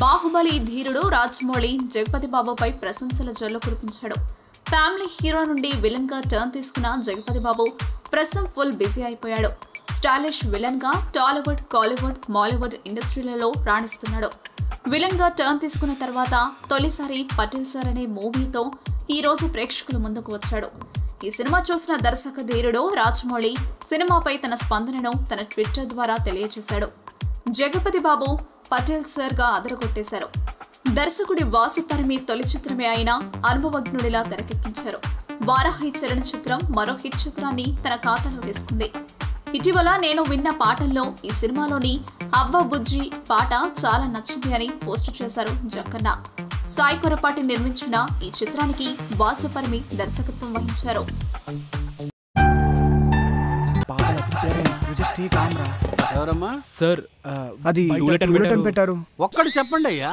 బాహుబలి ధీరుడు రాజమౌళి జగపతి బాబుపై ప్రశంసల జల్లు కురిపించాడు. ఫ్యామిలీ హీరో నుండి విలన్ గా టర్న్ తీసుకున్న జగపతి బాబు ప్రస్తుతం ఫుల్ బిజీ అయిపోయాడు. స్టైలిష్ విలన్ గా టాలీవుడ్, కాలీవుడ్, మాలీవుడ్ ఇండస్ట్రీలలో రాణిస్తున్నాడు. విలన్ గా టర్న్ తీసుకున్న తర్వాత తొలిసారి పటేల్ సార్ అనే మూవీతో ఈ రోజు ప్రేక్షకుల ముందుకు వచ్చాడు. ఈ సినిమా చూసిన దర్శక ధీరుడు రాజమౌళి సినిమాపై తన స్పందనను తన ట్విట్టర్ ద్వారా తెలియజేశాడు. జగపతి బాబు పటేల్ సార్ గా అదరగొట్టేశారు. దర్శకుడి వాసుపరిమి తొలి చిత్రమే అయినా అనుభవజ్ఞుడిలా తెరకెక్కించారు. వారాహి చరణ చిత్రం మరో హిట్ చిత్రాన్ని తన ఖాతాలో వేసుకుంది. ఇటీవల నేను విన్న పాటల్లో ఈ సినిమాలోని అవ్వ బుజ్జి పాట చాలా నచ్చింది అని పోస్టు చేశారు జక్కన్న. సాయి కొరపాటి నిర్మించిన ఈ చిత్రానికి వాసుపరిమి దర్శకత్వం వహించారు. సార్ అది టూలెటన్ పెట్టారు. ఒక్కడు చెప్పండి అయ్యా.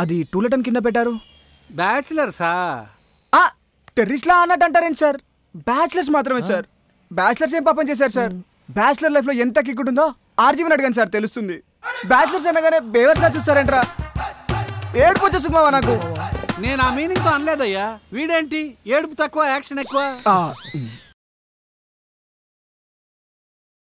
అది టూలెటన్ కింద పెట్టారు. బ్యాచిలర్సా? టెర్రరిస్ట్లా అన్నట్టు అంటారేంటి సార్? బ్యాచిలర్స్ మాత్రమే సార్. బ్యాచిలర్స్ ఏం పాపం చేశారు సార్? బ్యాచిలర్ లైఫ్ లో ఎంత కిక్కుంటుందో ఉందో ఆర్జీవన్ అడిగాను సార్, తెలుస్తుంది. బ్యాచిలర్స్ అనగానే బేవర్స్లా చూస్తారంట్రా. ఏడుపు వచ్చేస్తుంది నాకు. నేను ఆ మీనింగ్ తో అనలేదయ్యా. వీడేంటి ఏడుపు తక్కువ యాక్షన్ ఎక్కువ.